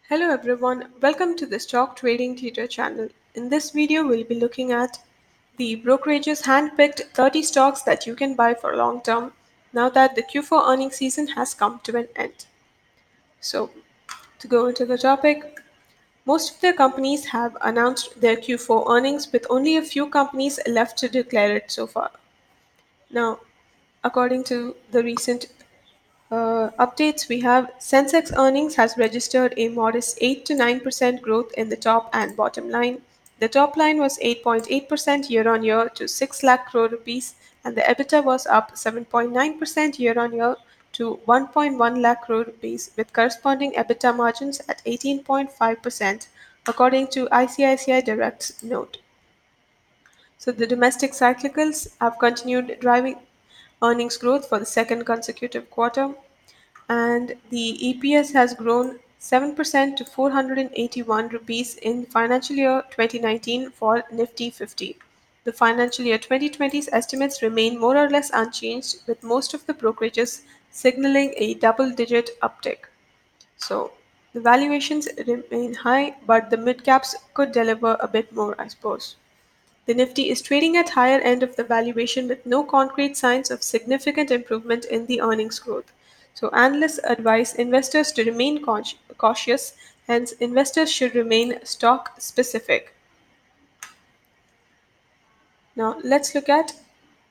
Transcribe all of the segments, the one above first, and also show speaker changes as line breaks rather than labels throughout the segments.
Hello everyone, welcome to the Stock Trading Tutor channel. In this video, we'll be looking at the Brokerages handpicked 30 stocks that you can buy for long term now that the Q4 earnings season has come to an end. So, to go into the topic, most of the companies have announced their Q4 earnings with only a few companies left to declare it so far. Now, according to the recent updates, we have Sensex earnings has registered a modest 8 to 9% growth in the top and bottom line. The top line was 8.8% year on year to 6 lakh crore rupees, and the EBITDA was up 7.9% year on year to 1.1 lakh crore rupees, with corresponding EBITDA margins at 18.5%, according to ICICI Direct's note. So the domestic cyclicals have continued driving earnings growth for the second consecutive quarter, and the EPS has grown 7% to 481 rupees in financial year 2019 for Nifty 50. The financial year 2020's estimates remain more or less unchanged, with most of the brokerages signaling a double-digit uptick. So the valuations remain high, but the mid caps could deliver a bit more, I suppose. The Nifty is trading at higher end of the valuation with no concrete signs of significant improvement in the earnings growth. So analysts advise investors to remain cautious, hence investors should remain stock specific. Now let's look at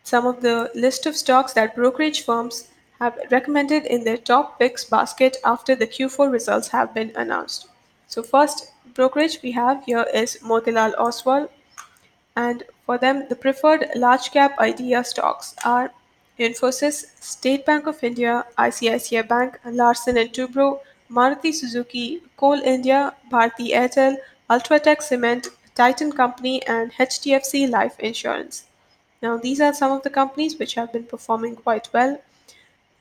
some of the list of stocks that brokerage firms have recommended in their top picks basket after the Q4 results have been announced. So first brokerage we have here is Motilal Oswal, and for them, the preferred large cap idea stocks are Infosys, State Bank of India, ICICI Bank, Larsen and Toubro, Maruti Suzuki, Coal India, Bharti Airtel, Ultratech Cement, Titan Company, and HDFC Life Insurance. Now, these are some of the companies which have been performing quite well.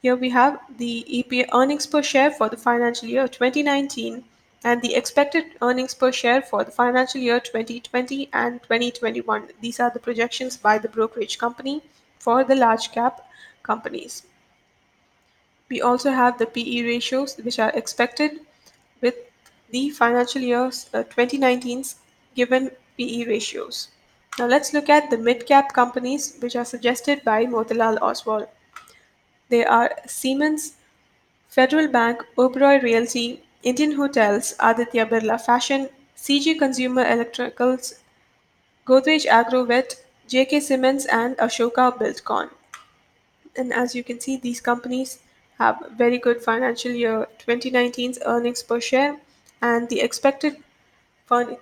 Here we have the EPA earnings per share for the financial year 2019 and the expected earnings per share for the financial year 2020 and 2021. These are the projections by the brokerage company for the large cap companies. We also have the PE ratios which are expected with the financial year's 2019's given PE ratios. Now let's look at the mid cap companies which are suggested by Motilal Oswal. They are Siemens, Federal Bank, Oberoi Realty, Indian Hotels, Aditya Birla Fashion, CG Consumer Electricals, Godrej Agrovet, JK Siemens, and Ashoka Buildcon. And as you can see, these companies have very good financial year 2019's earnings per share, and the expected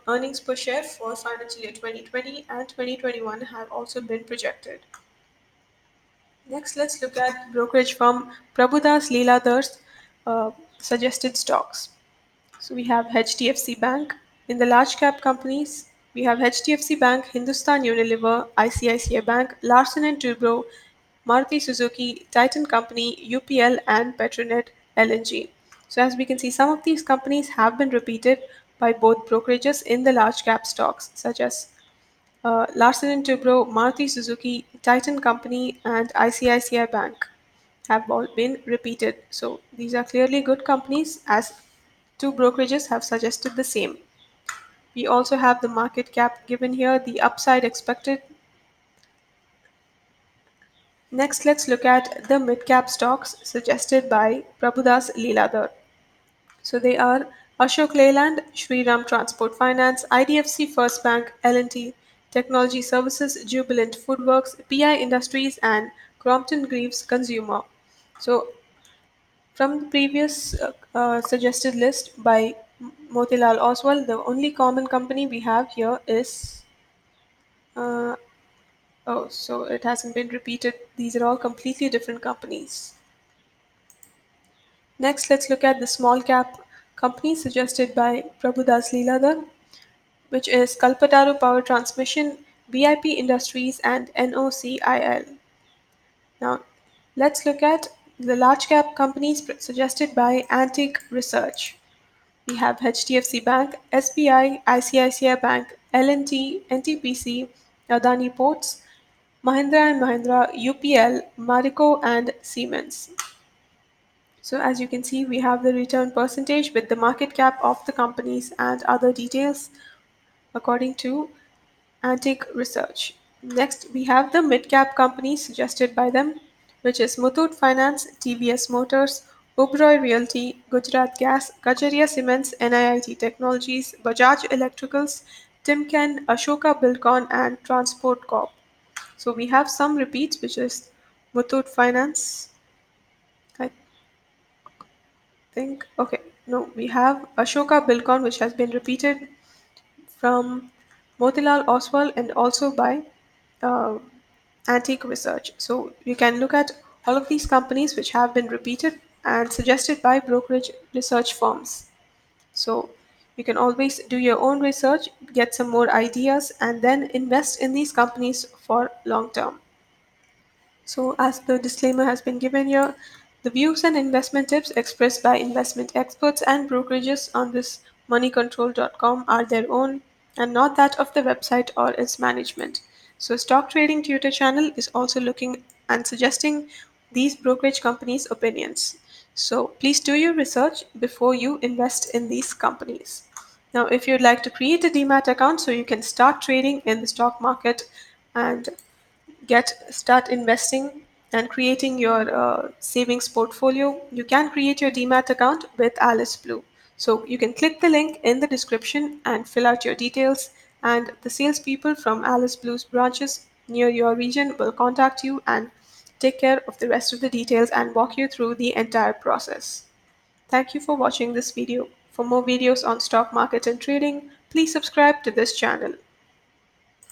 earnings per share for financial year 2020 and 2021 have also been projected. Next, let's look at brokerage firm Prabhudas Leeladhar's suggested stocks. So we have HDFC Bank. In the large cap companies, we have HDFC Bank, Hindustan Unilever, ICICI Bank, Larsen and Toubro, Maruti Suzuki, Titan Company, UPL, and Petronet LNG. So as we can see, some of these companies have been repeated by both brokerages in the large cap stocks, such as Larsen and Toubro, Maruti Suzuki, Titan Company, and ICICI Bank have all been repeated. So these are clearly good companies as two brokerages have suggested the same. We also have the market cap given here, the upside expected. Next, let's look at the mid cap stocks suggested by Prabhudas Leeladhar. So they are Ashok Leyland, Shriram Transport Finance, IDFC First Bank, L&T Technology Services, Jubilant Foodworks, PI Industries, and Crompton Greaves Consumer. So from the previous suggested list by Motilal Oswal, the only common company we have here is uh, oh, so it hasn't been repeated. These are all completely different companies. Next, let's look at the small cap company suggested by Prabhudas Leeladhar, which is Kalpataru Power Transmission, BIP Industries, and NOCIL. Now, let's look at the large cap companies suggested by Antique Research. We have HDFC Bank, SBI, ICICI Bank, L&T, NTPC, Adani Ports, Mahindra and Mahindra, UPL, Marico, and Siemens. So as you can see, we have the return percentage with the market cap of the companies and other details according to Antique Research. Next, we have the mid-cap companies suggested by them, which is Muthoot Finance, TVS Motors, Oberoi Realty, Gujarat Gas, Kajaria Cements, NIIT Technologies, Bajaj Electricals, Timken, Ashoka Buildcon, and Transport Corp. So we have some repeats, which is Muthoot Finance, I think. Okay, no, we have Ashoka Buildcon, which has been repeated from Motilal Oswal and also by uh, Antique Research. So you can look at all of these companies which have been repeated and suggested by brokerage research firms. So you can always do your own research, get some more ideas, and then invest in these companies for long term. So, as the disclaimer has been given here, the views and investment tips expressed by investment experts and brokerages on this moneycontrol.com are their own and not that of the website or its management. So, Stock Trading Tutor channel is also looking and suggesting these brokerage companies' opinions. So, please do your research before you invest in these companies. Now, if you'd like to create a Demat account so you can start trading in the stock market and start investing and creating your savings portfolio, you can create your Demat account with Alice Blue. So you can click the link in the description and fill out your details, and the salespeople from Alice Blue's branches near your region will contact you and take care of the rest of the details and walk you through the entire process. Thank you for watching this video. For more videos on stock market and trading, please subscribe to this channel.